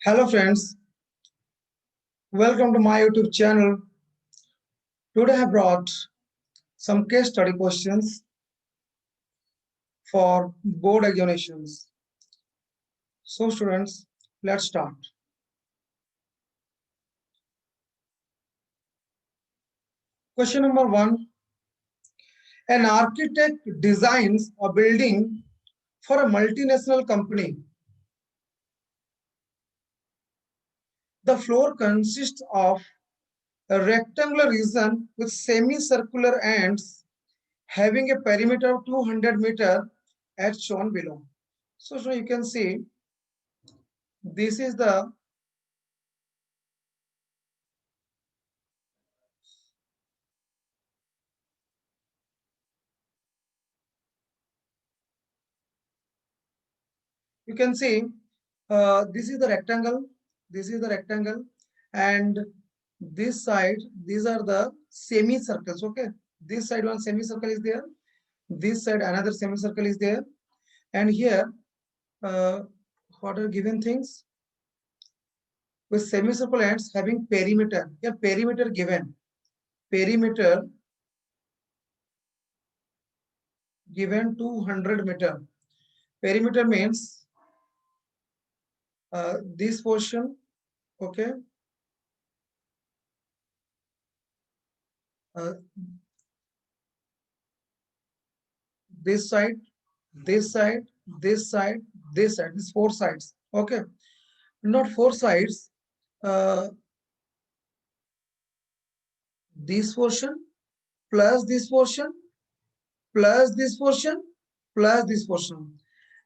Hello friends, welcome to my YouTube channel. Today I brought some case study questions for board examinations. So students, let's start. Question number 1. An architect designs a building for a multinational company. The floor consists of a rectangular region with semicircular ends having a perimeter of 200 meter as shown below. So you can see this is the you can see this is the rectangle and this side these are the semicircles. Okay, this side one semicircle is there, this side another semicircle is there, and here uh, what are given things with semicircle ends having perimeter. Here perimeter given 200 meter. Perimeter means this portion. Okay, uh, this side, this side, this side, this side. These four sides. Okay, not four sides. Uh, this portion plus this portion plus this portion plus this portion,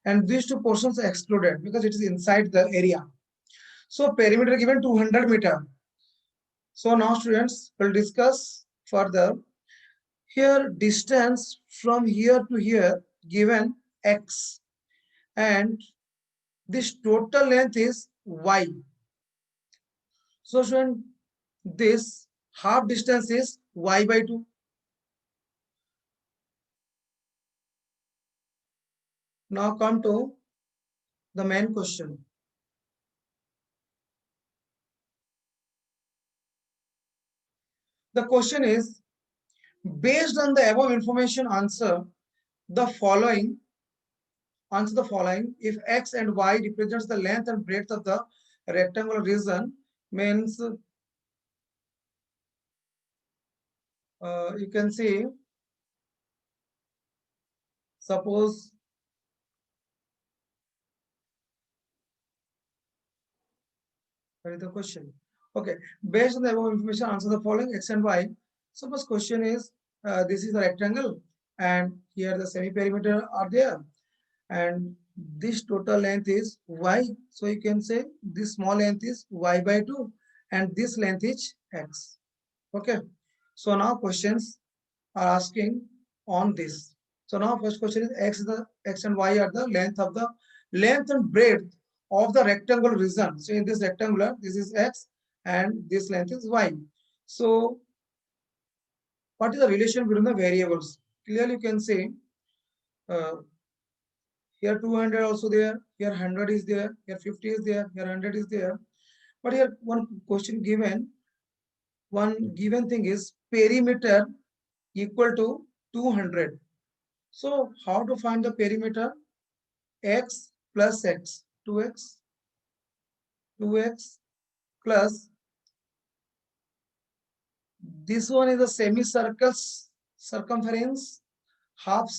and these two portions are excluded because it is inside the area. So perimeter given 200 meter. So now students will discuss further. Here distance from here to here given x, and this total length is y. So student, this half distance is y by 2. Now come to the main question. The question is, based on the above information, the following. Answer the following. If x and y represents the length and breadth of the rectangular region, means you can see, suppose what is the question? Okay, based on the above information, answer the following x and y. Suppose question is this is the rectangle, and here the semi perimeter are there, and this total length is y. So you can say this small length is y by 2, and this length is x. Okay. So now questions are asking on this. So now first question is x and y are the length and breadth of the rectangular region. So in this rectangular, this is x and this length is y. So what is the relation between the variables? Clearly you can say uh, here 200 also there, here 100 is there, here 50 is there, here 100 is there. But here one given thing is perimeter equal to 200. So how to find the perimeter? X plus x, 2x plus this one is a semicircle's circumference, half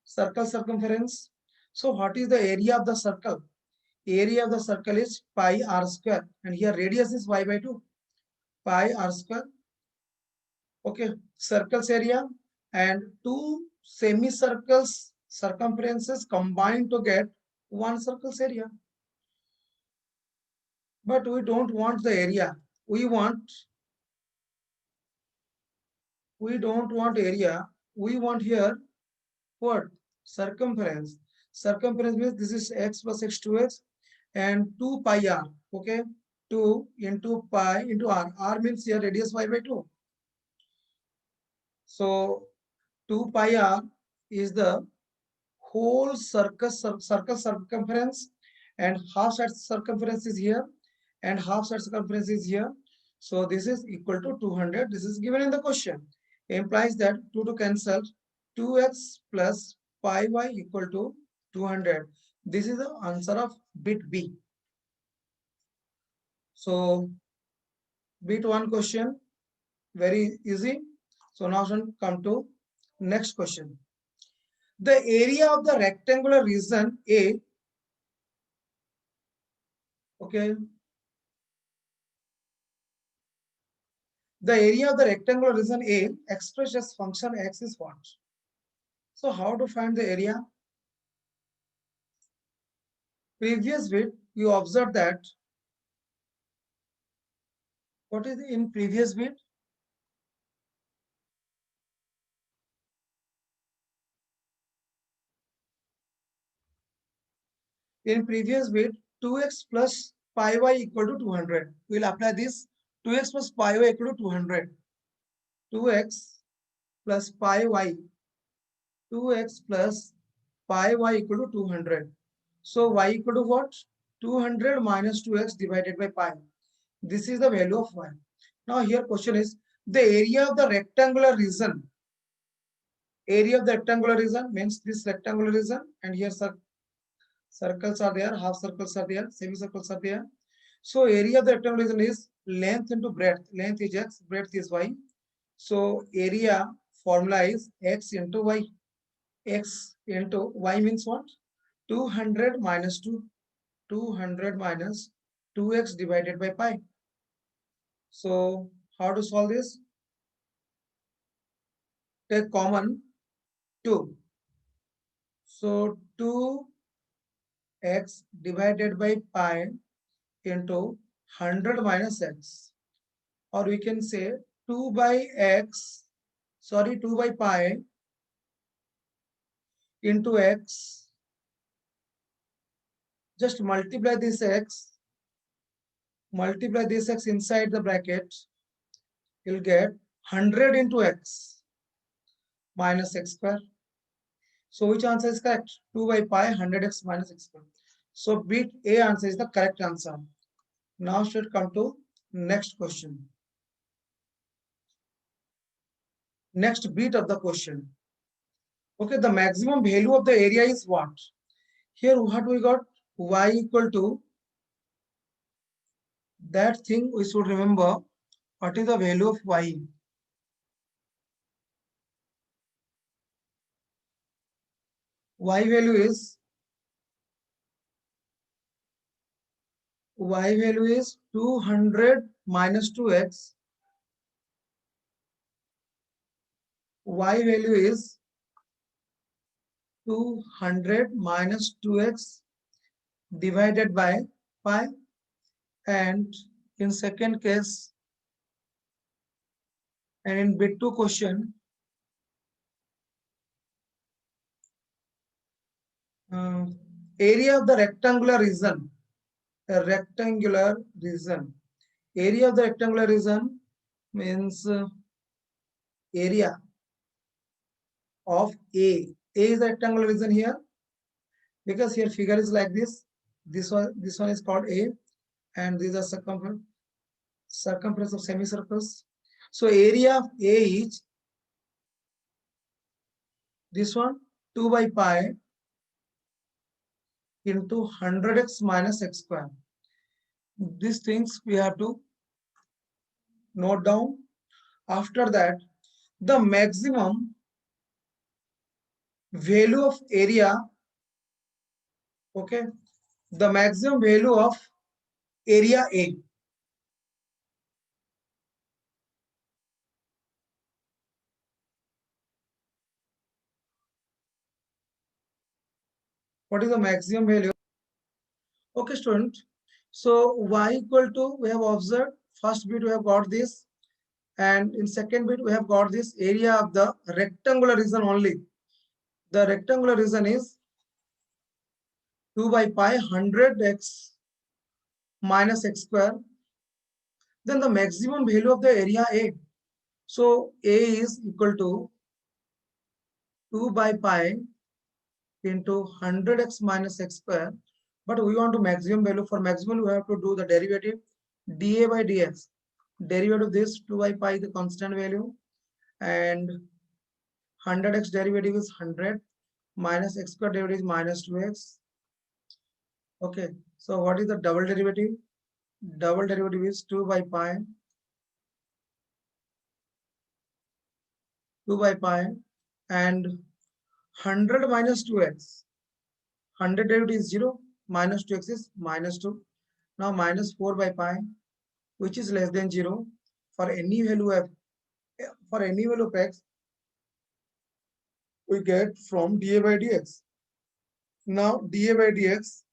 circle circumference. So what is the area of the circle? Area of the circle is pi r square, and here radius is y by 2, pi r square. Okay, circles area and two semicircles circumferences combined to get one circle's area. But we don't want the area. We don't want area. We want here what? Circumference. Circumference means this is x plus x2x and 2 pi r. Okay, 2 into pi into r. R means here radius y by 2. So 2 pi r is the whole circle circumference, and half side circumference is here, and half side circumference is here. So this is equal to 200. This is given in the question. Implies that 2 to cancel, 2x plus pi y equal to 200. This is the answer of bit B. So bit 1 question, very easy. So now come to next question. The area of the rectangular region A, okay, the area of the rectangular region A expressed as function x is what? So how to find the area? Previous bit, you observed that, what is in previous bit? In previous bit, 2x plus pi y equal to 200. We will apply this 2x plus pi y equal to 200. 2x plus pi y, 2x plus pi y equal to 200. So y equal to what? 200 minus 2x divided by pi. This is the value of y. Now here question is the area of the rectangular region. Area of the rectangular region means this rectangular region, and here circles are there, half circles are there, semicircles are there. So area of the rectangular region is length into breadth. Length is x, breadth is y. So area formula is x into y. X into y means what? 200 minus 2. 200 minus 2x divided by pi. So how to solve this? Take common 2. So 2x divided by pi into 100 minus x, or we can say 2 by pi into x. Just multiply this x inside the bracket. You'll get 100 into x minus x square. So which answer is correct? 2 by pi 100x minus x square. So bit A answer is the correct answer. Now should come to next question. Next bit of the question. Okay, the maximum value of the area is what? Here what we got? Y equal to, that thing we should remember. What is the value of y? Y value is 200 minus 2x. Y value is 200 minus 2x divided by pi, and in second case, and in bit 2 question, area of the rectangular region. Area of the rectangular region means area of A. A is the rectangular region here, because here figure is like this. This one is called A, and these are circumference of semicircles. So area of A is this one, 2 by pi into 100x minus x square. These things we have to note down. After that, the maximum value of area, okay, the maximum value of area A. What is the maximum value? Okay, student. So y equal to, we have observed, first bit we have got this, and in second bit we have got this area of the rectangular region only. The rectangular region is 2 by pi 100x minus x square. Then the maximum value of the area A. So A is equal to 2 by pi into 100x minus x square. but we want to maximum value. For maximum, we have to do the derivative dA by dx. Derivative of this 2 by pi, the constant value, and 100x derivative is 100 minus x square derivative is minus 2x. Okay, so what is the double derivative? Double derivative is 2 by pi, 2 by pi, and 100 minus 2x. 100 derivative is 0, minus 2x is minus 2. Now minus 4 by pi, which is less than 0 for any value of x, we get from dA by dx. Now dA by dx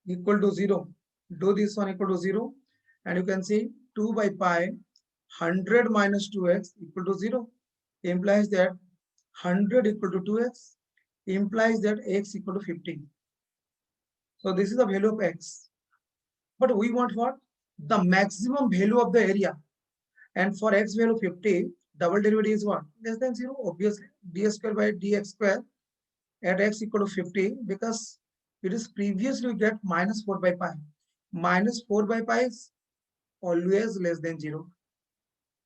equal to 0. Do this one equal to 0, and you can see 2 by pi 100 minus 2x equal to 0. Implies that 100 equal to 2x, implies that x equal to 50. So this is the value of x. But we want what? The maximum value of the area. And for x value 50, double derivative is what? Less than 0. Obviously, d square by dx square at x equal to 50, because it is previously we get minus 4 by pi. Minus 4 by pi is always less than 0.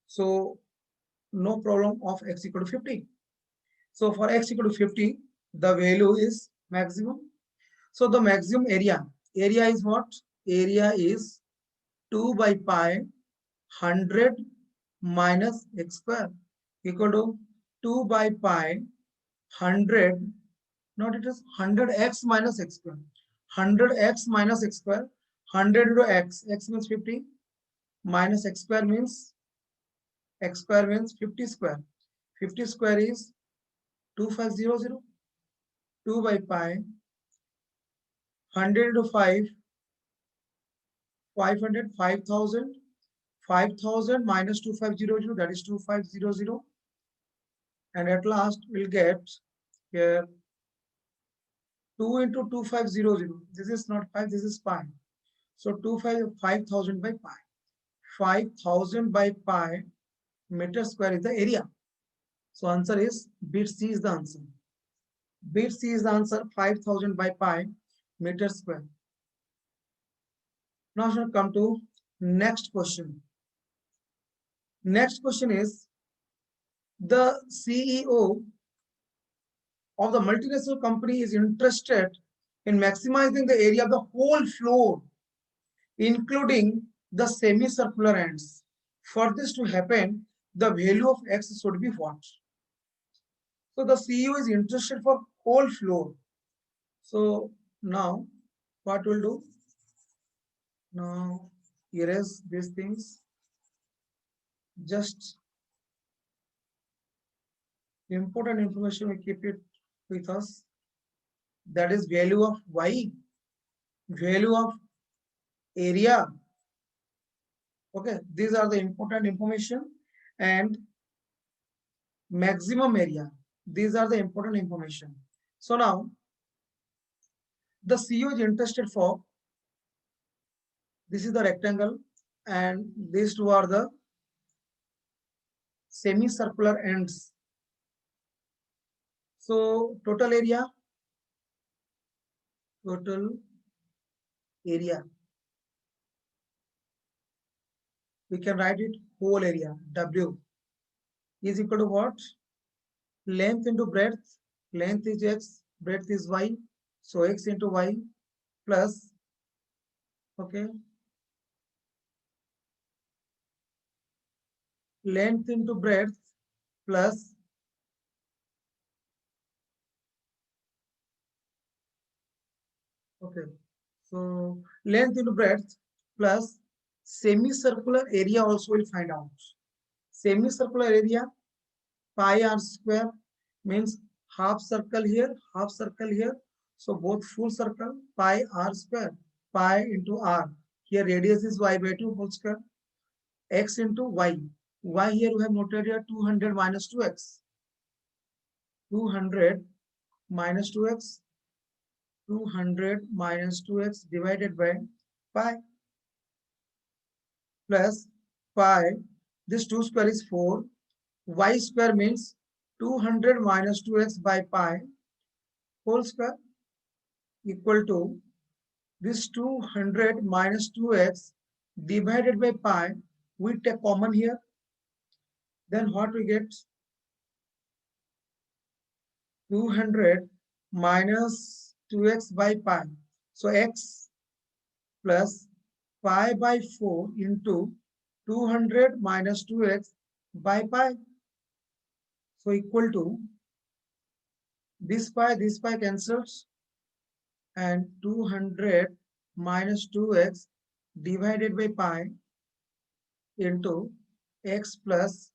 So no problem of x equal to 50. So for x equal to 50, the value is maximum. So the maximum area is what? Area is 2 by pi 100 minus x square equal to 2 by pi 100, not it is 100x minus x square. 100x minus x square, 100 into x means 50, minus x square means 50 square. 50 square is 2500. 2 by pi 100 into 5, 500, 5000. 5000 minus 2500, that is 2500. And at last we'll get here 2 into 2500. This is not 5, this is pi. So 5000 by pi. 5000 by pi meter square is the area. So answer is bit C is the answer. Bit C is the answer, 5000 by pi meter square. Now shall come to next question. Next question is, the CEO of the multinational company is interested in maximizing the area of the whole floor, including the semicircular ends. For this to happen, the value of x should be what? So the CEO is interested for whole floor. So now what we'll do? Now erase these things. Just important information we keep it with us. That is value of y, value of area. Okay, these are the important information, and maximum area. These are the important information. So now the CEO is interested for, this is the rectangle and these two are the semicircular ends. So total area we can write it whole area, W is equal to what? Length into breadth. Length is x, breadth is y, so x into y plus, okay, length into breadth plus okay, so length into breadth plus semicircular area also will find out. Semicircular area pi r square means half circle here, half circle here. So both full circle, pi r square, pi into r. Here radius is y by 2 whole square, x into y. Y here we have noted here 200 minus 2x. 200 minus 2x. 200 minus 2x divided by pi plus pi. This 2 square is 4. Y square means 200 minus 2x by pi whole square. equal to this 200 minus 2x divided by pi. We take common here. Then what we get? 200 minus 2x by pi. So x plus pi by 4 into 200 minus 2x by pi. So equal to this pi cancels, and 200 minus 2x divided by pi into x plus,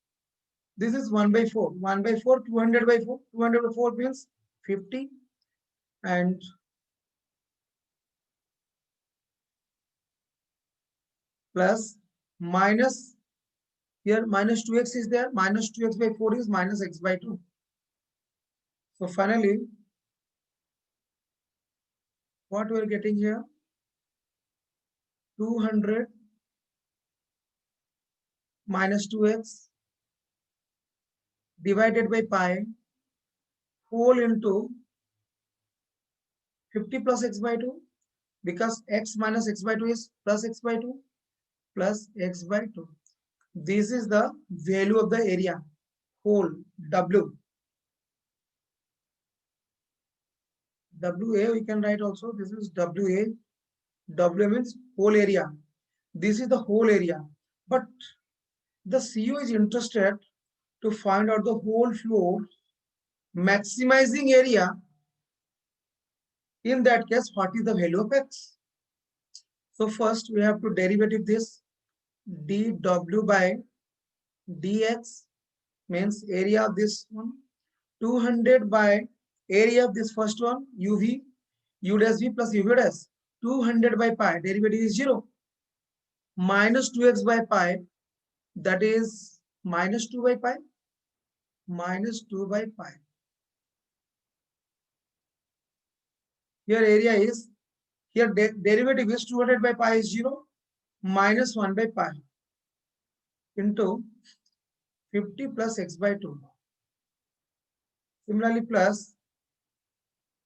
this is 1 by 4. 1 by 4, 200 by 4. 200 by 4 means 50. And plus minus, here minus 2x is there. Minus 2x by 4 is minus x by 2. So finally, what we are getting here? 200 minus 2x divided by pi whole into 50 plus x by 2, because x minus x by 2 is plus x by 2 plus x by 2. This is the value of the area, whole W. WA we can write also. This is WA. W means whole area. This is the whole area. But the CO is interested to find out the whole floor maximizing area. In that case, what is the value of x? So first we have to derivative this. dW by dx means area of this one. 200 by area of this first one, UV, U dash V plus UV dash. 200 by pi, derivative is 0. Minus 2x by pi, that is minus 2 by pi. Minus 2 by pi. Here area is, here derivative is 200 by pi is 0. Minus 1 by pi into 50 plus x by 2. Similarly, plus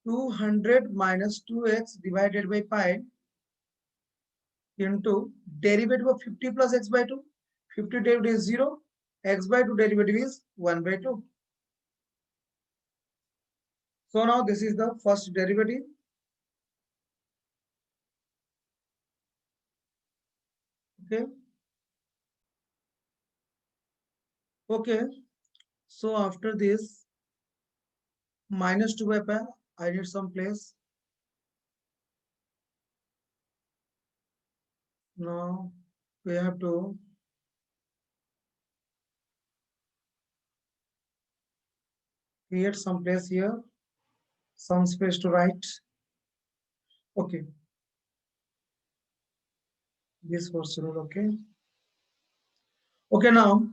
200 minus 2x divided by pi into derivative of 50 plus x by 2. 50 derivative is 0. X by 2 derivative is 1 by 2. So now this is the first derivative. Okay. Okay. So after this, minus 2 by pi, I need some place. Now we have to create some place here, some space to write. Okay. This was rule. Okay. Okay. Now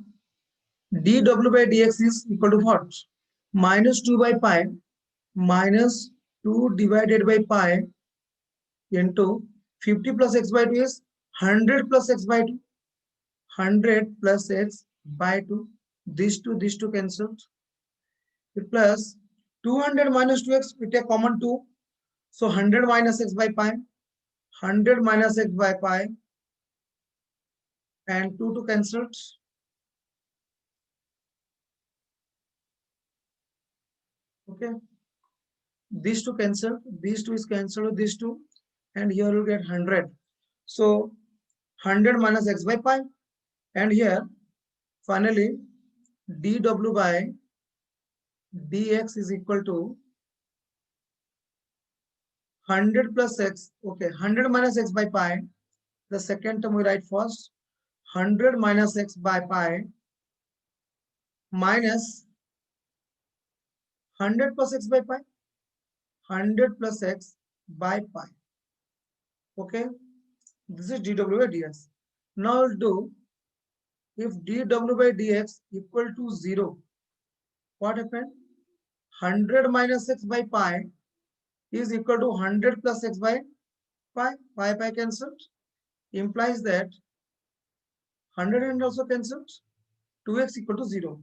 dw by dx is equal to what? Minus 2 by pi minus 2 divided by pi into 50 plus x by 2 is 100 plus x by 2. 100 plus x by 2. These two cancelled. Plus 200 minus 2x, we take common 2. So 100 minus x by pi. 100 minus x by pi. And 2 cancelled. Okay. These two cancelled. These two is cancelled. These two. And here you get 100. So 100 minus x by pi. And here finally dw by dx is equal to 100 plus x. Okay, 100 minus x by pi. The second term we write first. 100 minus x by pi minus 100 plus x by pi. 100 plus x by pi. Okay, this is dw by dx. Now we'll do, if dw by dx equal to 0, what happened? 100 minus x by pi is equal to 100 plus x by pi. Pi cancelled. Implies that 100 and also cancelled. 2x equal to 0.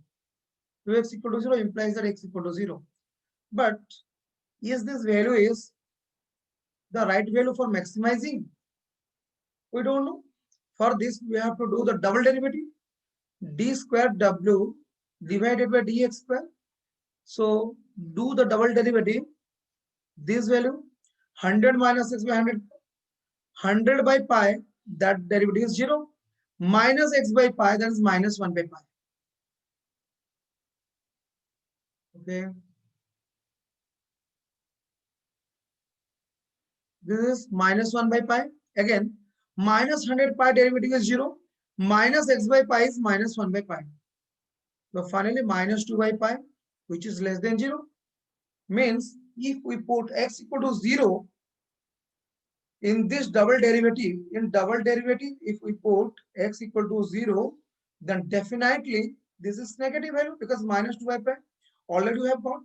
2x equal to 0 implies that x equal to 0. But is this value is the right value for maximizing? We don't know. For this, we have to do the double derivative. D square W divided by dx square. So do the double derivative. This value 100 minus x by 100, 100 by pi, that derivative is 0. Minus x by pi, that is minus 1 by pi. Okay. This is minus 1 by pi. Again, minus 100 pi derivative is 0. Minus x by pi is minus 1 by pi. So finally, minus 2 by pi, which is less than 0. Means if we put x equal to 0 in this double derivative, if we put x equal to 0, then definitely this is negative value because minus 2 by pi already we have got.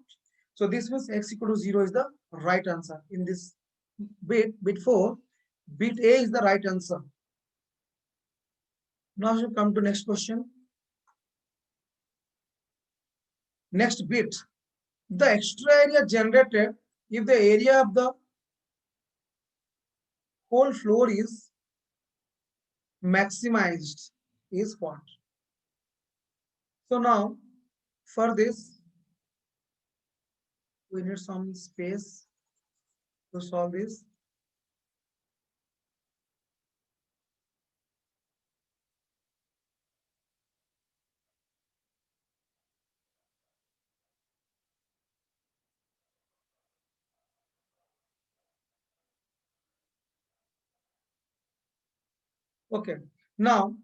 So this means x equal to 0 is the right answer in this bit 4. Bit A is the right answer. Now we come to next question. Next bit. The extra area generated if the area of the whole floor is maximized is what? So now for this we need some space to solve this. Okay, now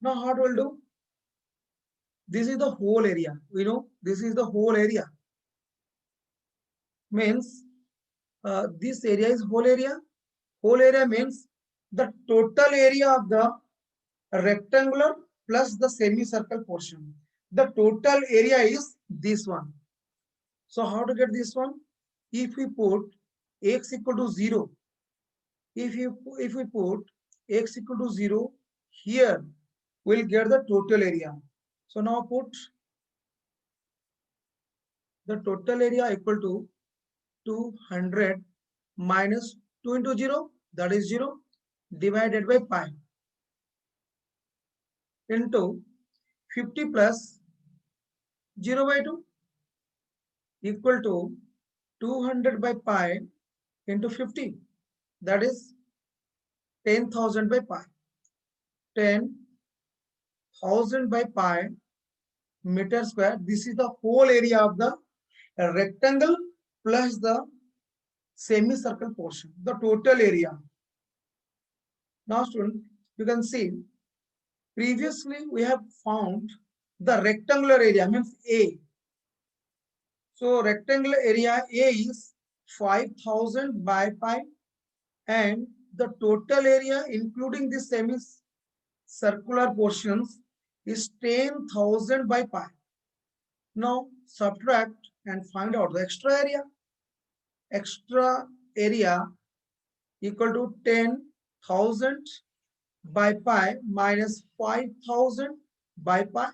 how it will do? This is the whole area. We know this is the whole area. Means this area is whole area. Whole area means the total area of the rectangular plus the semicircle portion. The total area is this one. So how to get this one? If we put x equal to 0, if we put x equal to 0 here, we'll get the total area. So now put the total area equal to 200 minus 2 into 0, that is 0, divided by pi into 50 plus 0 by 2 equal to 200 by pi into 50, that is 10,000 by pi. 10,000 by pi meter square. This is the whole area of the rectangle plus the semicircle portion, the total area. Now student, you can see previously we have found the rectangular area means A. So rectangular area A is 5,000 by pi and the total area including the semicircular portions is 10,000 by pi. Now subtract and find out the extra area. Extra area equal to 10,000 by pi minus 5,000 by pi,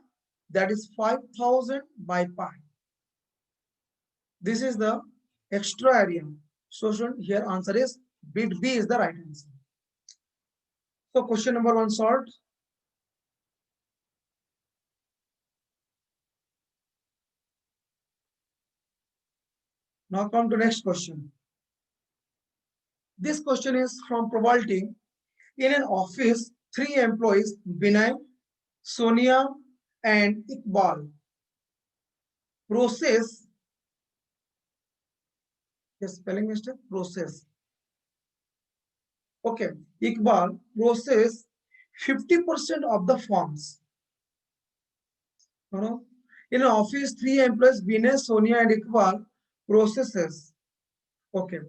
that is 5,000 by pi. This is the extra area. So here answer is bit B is the right answer. So question number 1 solved. Now come to next question. This question is from probability. In an office, 3 employees, Binay, Sonia, and Iqbal, process, yes, spelling mistake, process. Okay, Iqbal process 50% of the forms. You know, in an office, 3 employees, Binay, Sonia, and Iqbal processes. Okay,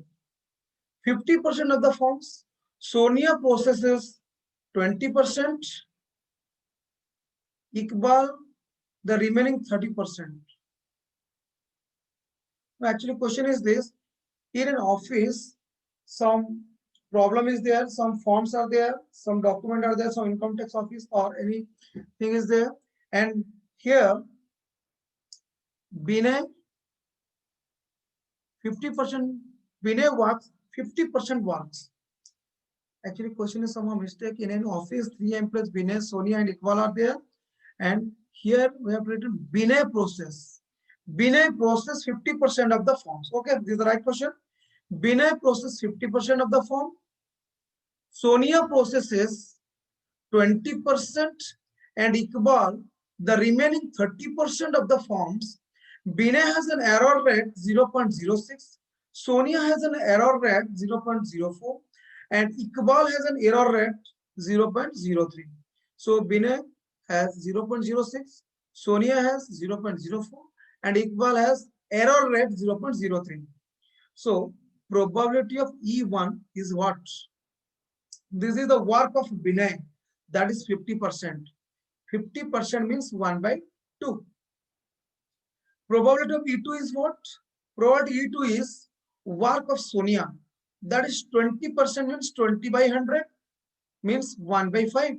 50% of the forms. Sonia processes 20%. Iqbal the remaining 30%. Actually, question is this: in an office, some problem is there, some forms are there, some document are there, some income tax office or anything is there, and here Binay 50% Vinay works, 50% works. Actually, question is somehow mistake. In an office, 3 employees, Vinay, Sonia, and Iqbal are there. And here we have written Vinay process. Vinay process 50% of the forms. Okay, this is the right question. Vinay process 50% of the form. Sonia processes 20% and Iqbal the remaining 30% of the forms. Vinay has an error rate 0.06. Sonia has an error rate 0.04 and Iqbal has an error rate 0.03. So Vinay has 0.06, Sonia has 0.04 and Iqbal has error rate 0.03. So probability of E1 is what? This is the work of Vinay, that is 50%. 50% means 1 by 2. Probability of E2 is what? Probability E2 is work of Sonia, that is 20% means 20 by 100 means 1 by 5.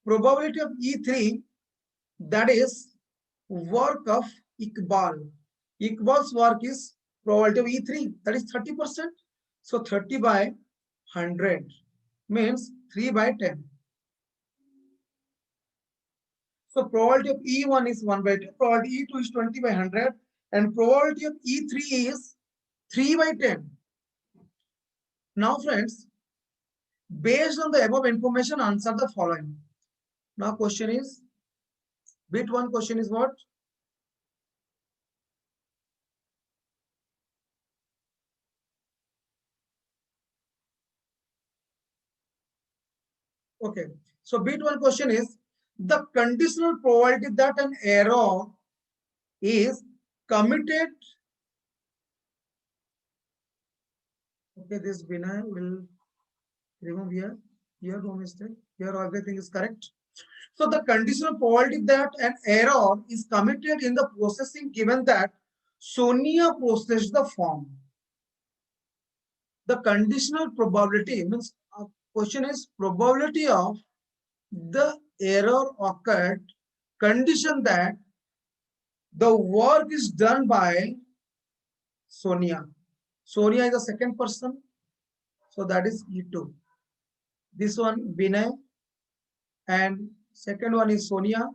Probability of E3, that is work of Iqbal. Iqbal's work is probability of E3, that is 30%. So 30 by 100 means 3 by 10. So probability of E1 is 1 by 2, probability E2 is 20 by 100, and probability of E3 is 3 by 10. Now friends, based on the above information, answer the following. Now question is, bit 1 question is what? Okay, so bit 1 question is, the conditional probability that an error is committed. Okay, this Vinay will remove here. Here no mistake. Here everything is correct. So the conditional probability that an error is committed in the processing given that Sonia processed the form. The conditional probability means question is probability of the error occurred condition that the work is done by Sonia. Sonia is the second person, so that is E2. This one Vinay, and second one is Sonia,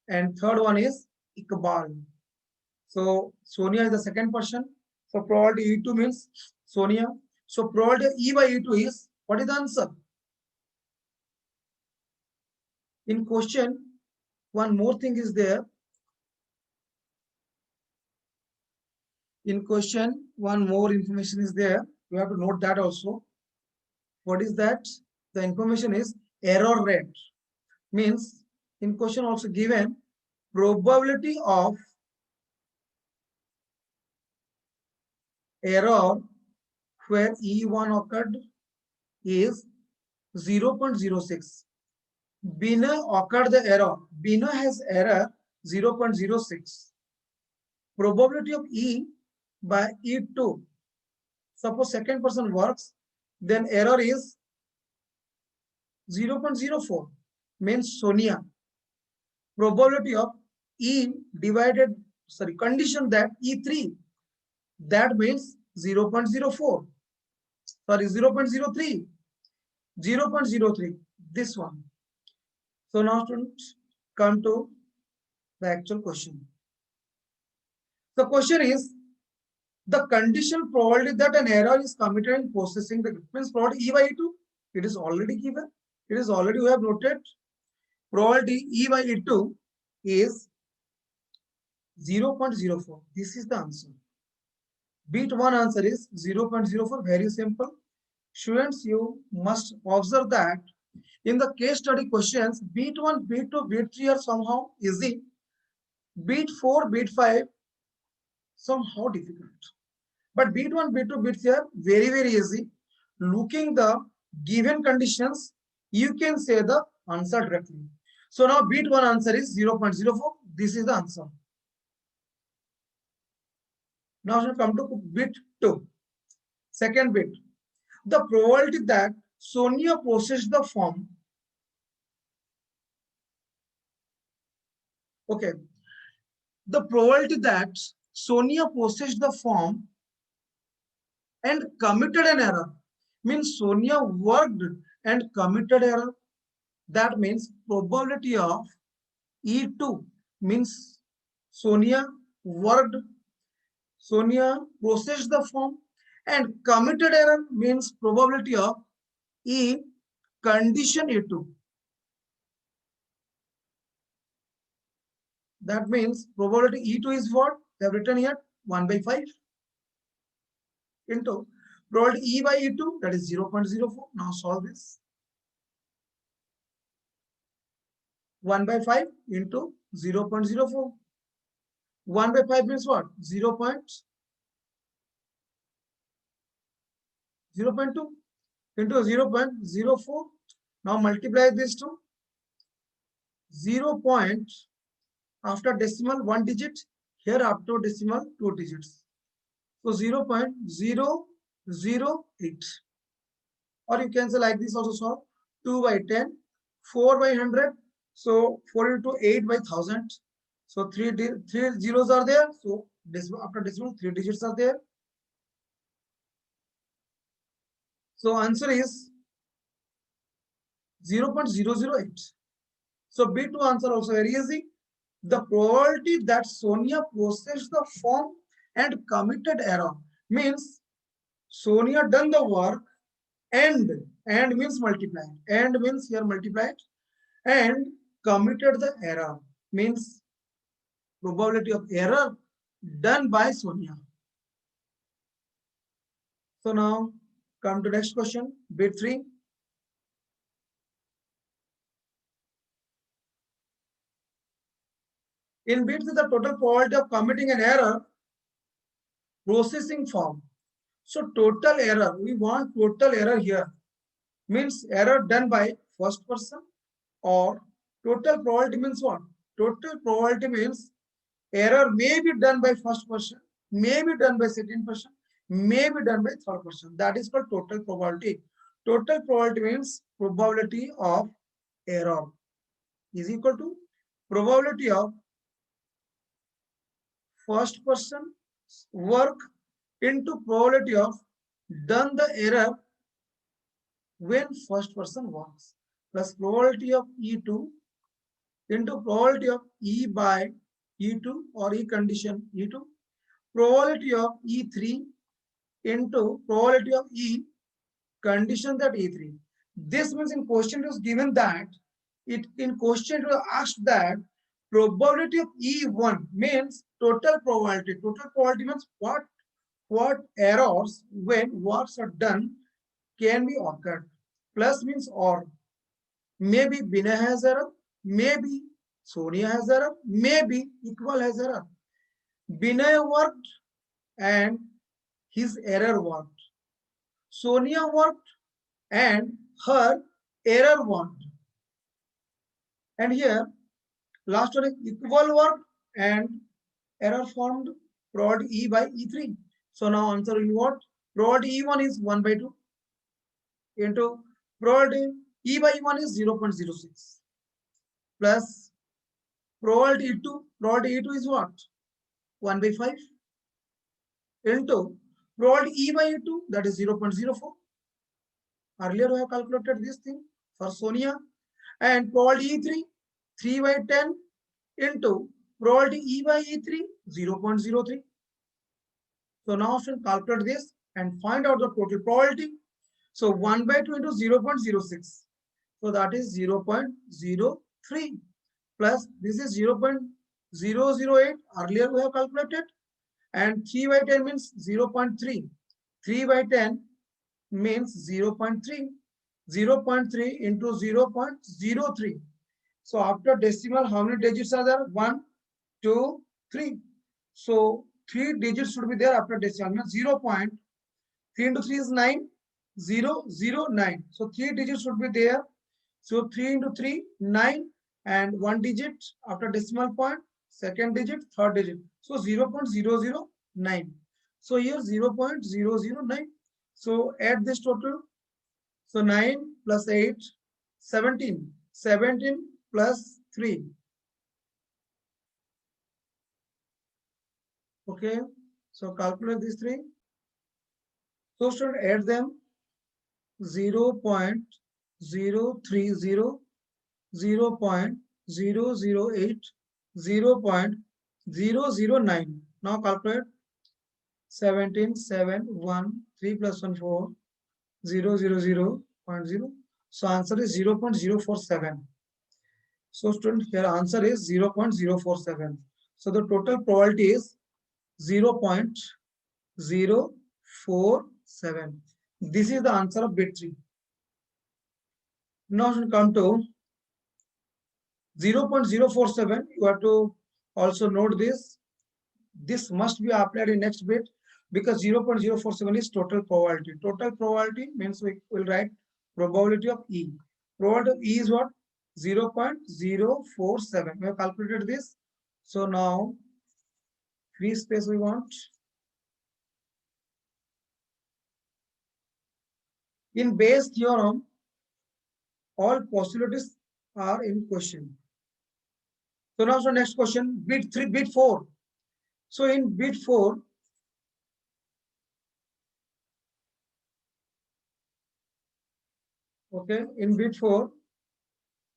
and third one is Iqbal. So Sonia is the second person. So probability E2 means Sonia. So probability E by E2 is, what is the answer? In question, one more thing is there. In question, one more information is there. You have to note that also. What is that? The information is error rate. Means in question also given probability of error where E1 occurred is 0.06. Bina occurred the error. Bina has error 0.06. Probability of E by E2. Suppose second person works, then error is 0.04. Means Sonia. Probability of E divided, condition that E3. That means 0.04. Sorry, 0.03. 0.03. This one. So now students come to the actual question. The question is, the condition probability that an error is committed in processing the means probability E by E2. It is already given. It is already we have noted. Probability E by E2 is 0.04. This is the answer. Bit 1 answer is 0.04. Very simple. Students, you must observe that in the case study questions, bit 1, bit 2, bit 3 are somehow easy. Bit 4, bit 5 somehow difficult. But bit 1, bit 2, bit 3 are very, very easy. Looking the given conditions, you can say the answer directly. So now bit 1 answer is 0.04. This is the answer. Now we come to bit 2. Second bit. The probability that Sonia processed the form. Okay. The probability that Sonia processed the form and committed an error. Means Sonia worked and committed error. That means probability of E2 means Sonia worked, Sonia processed the form, and committed error means probability of E condition E2. That means probability E2 is what? They have written here 1 by 5 into probability E by E2, that is 0.04. Now solve this. 1 by 5 into 0.04. 1 by 5 means what? 0.02 into 0.04. Now multiply this to 0. After decimal 1 digit, here after decimal 2 digits. So 0.008. Or you can say like this also solve. 2 by 10, 4 by 100. So 4 into 8 by 1000. So three zeros are there. So decimal, after decimal 3 digits are there. So answer is 0.008. So B2 answer also very easy. The probability that Sonia processed the form and committed error means Sonia done the work and means multiplied, and means here multiplied, and committed the error means probability of error done by Sonia. So now come to next question, bit 3. In bit 3, the total probability of committing an error processing form. So total error, we want total error here, means error done by first person, or total probability means what? Total probability means error may be done by first person, may be done by second person, may be done by third person. That is called total probability. Total probability means probability of error is equal to probability of first person work into probability of done the error when first person works, plus probability of E2 into probability of E by E2 or E condition E2, probability of E3 into probability of E condition that E3. This means in question it was given that in question it was asked that probability of E1 means total probability. Total probability means what errors when works are done can be occurred. Plus means or. Maybe Binay has error, maybe Sonia has error, maybe Iqbal has error. Binay worked and his error worked. Sonia worked and her error worked. And here, last one is Iqbal worked and error formed prod E by E3. So now answer will be what? Prod E1 is 1 by 2 into prod E by E1 is 0.06 plus prod E2. Prod E2 is what? 1 by 5 into prod E by E2, that is 0.04. Earlier we have calculated this thing for Sonia, and probability E3 3 by 10 into probability E by E3 0.03. So now should calculate this and find out the total probability. So 1 by 2 into 0.06. So that is 0.03 plus this is 0.008. Earlier we have calculated, and 3 by 10 means 0.3. 3 by 10 means 0.3. 0.3 into 0.03. So after decimal, how many digits are there? 1, 2, 3. So 3 digits should be there after decimal. Means 0.3 into 3 is 9, 0, 0, 9. So 3 digits should be there. So 3 into 3, 9, and 1 digit after decimal point, second digit, third digit. So 0.009. So here 0.009. So add this total. So 9 plus 8, 17. 17 plus 3. Okay. So calculate these three. So student, add them 0.030, 0.008, 0.009. Now calculate 17, 7, 1, 3 plus 1, 4, 0, 0, 0, 0.0. So answer is 0.047. So student, here answer is 0.047. So the total probability is 0.047. This is the answer of bit 3. Now should come to 0.047. You have to also note this. This must be applied in next bit because 0.047 is total probability. Total probability means we will write probability of E. Probability of E is what? 0.047. We have calculated this. So now free space we want. In Bayes theorem, all possibilities are in question. So now the next question, bit 3, bit 4. So in bit 4, okay, in bit 4,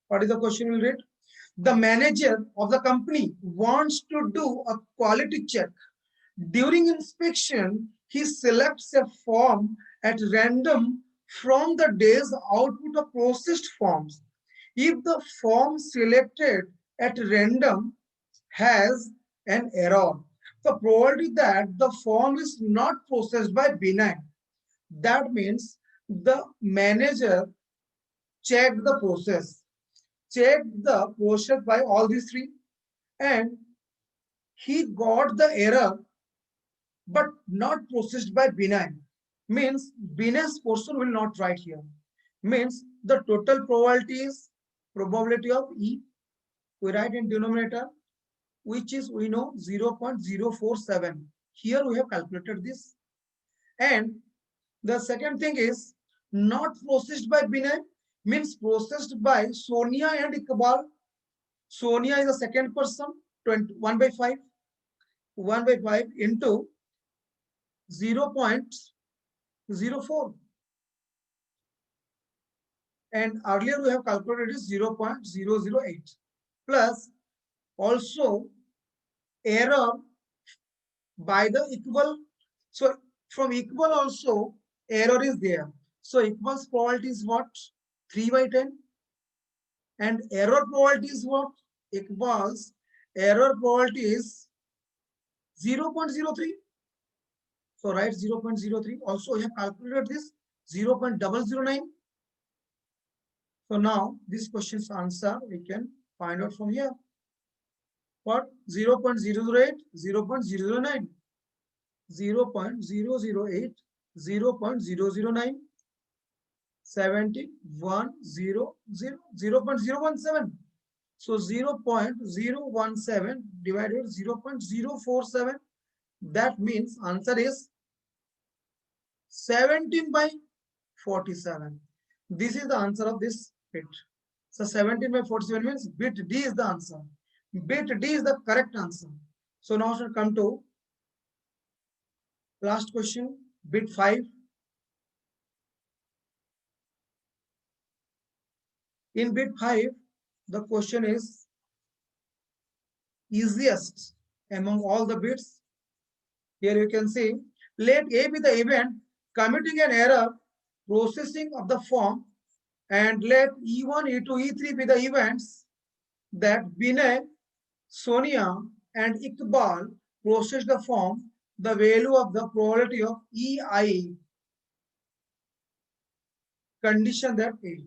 what is the question we'll read? The manager of the company wants to do a quality check. During inspection, he selects a form at random from the day's output of processed forms. If the form selected at random has an error, the probability that the form is not processed by benign. That means the manager checked the process by all these three, and he got the error but not processed by benign. Means benign portion will not write here. Means the total probability is probability of E. We write in denominator, which is we know 0.047. Here we have calculated this. And the second thing is not processed by benign, means processed by Sonia and Iqbal. Sonia is the second person, 1 by 5. 1 by 5 into 0.04. And earlier we have calculated is 0.008 plus also error by the equal. So from equal also error is there. So equals probability is what? 3 by 10. And error probability is what? Equals error probability is 0.03. So write 0.03. Also we have calculated this 0.009. So now this question's answer we can find out from here. What? 0.008, 0.009, 0.008, 0.009, 70, 1, 0, 0, 0.017. So 0.017 divided 0.047. That means answer is 17 by 47. This is the answer of this bit. So 17 by 47 means bit D is the answer. Bit D is the correct answer. So now should come to last question, bit 5. In bit 5, the question is easiest among all the bits. Here you can see, let A be the event committing an error processing of the form, and let E1, E2, E3 be the events that Binay, Sonia, and Iqbal process the form. The value of the probability of EI condition that A.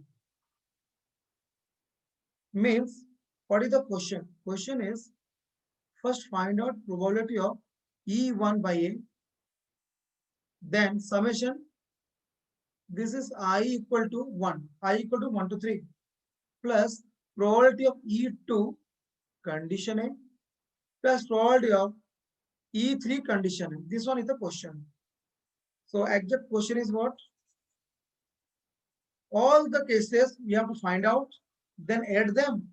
Means, what is the question? Question is, first find out probability of E1 by A, then summation. This is I equal to 1, I equal to 1 to 3, plus probability of E2 condition A, plus probability of E3 condition A. This one is the question. So exact question is what? All the cases we have to find out, then add them.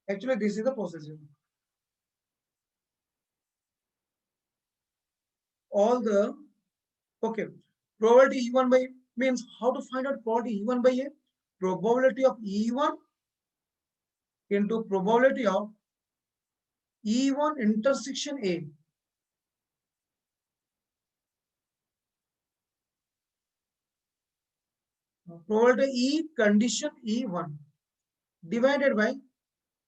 Actually, this is the procedure. All the Okay, probability E1 by means how to find out probability E1 by A? Probability of E1 into probability of E1 intersection A. Probability E condition E1 divided by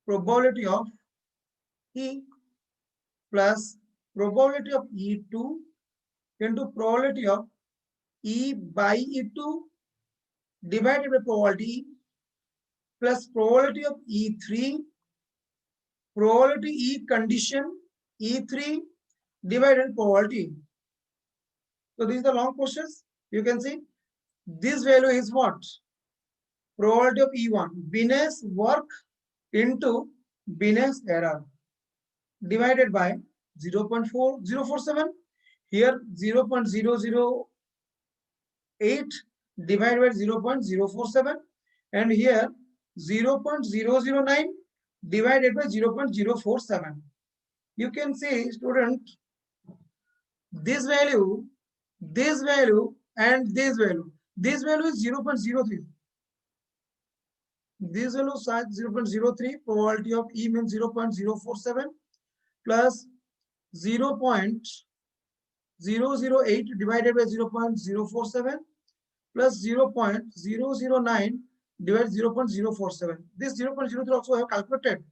probability of E plus probability of E2 into probability of E by E2 divided by probability E plus probability of E3, probability E condition E3 divided by probability E. So these are the long process. You can see this value is what? Probability of E1, Binet's work into Binet's error divided by 0.4047. Here 0.008 divided by 0.047 and here 0.009 divided by 0.047. You can see, student, this value, and this value is 0.03. This value is 0.03, probability of E means 0.047 plus 0.008 divided by 0.047 plus 0.009 divided 0.047. This 0.03 also have calculated.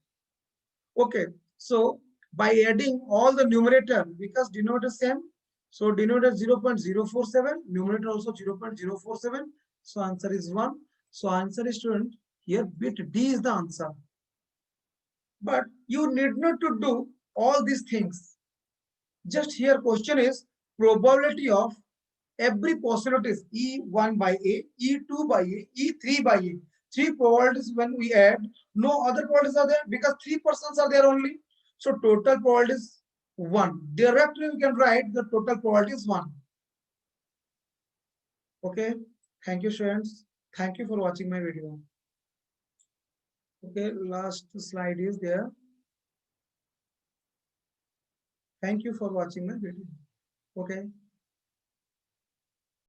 Okay, so by adding all the numerator, because denominator same, so denominator 0.047, numerator also 0.047. So answer is 1. So answer is, student, here bit D is the answer. But you need not to do all these things. Just here question is probability of every possibilities E1 by A, E2 by A, E3 by A. Three probabilities when we add, no other probabilities are there because 3% are there only. So total probability is 1. Directly we can write the total probability is 1. Okay. Thank you, students. Thank you for watching my video. Okay, last slide is there. Thank you for watching my video. Okay.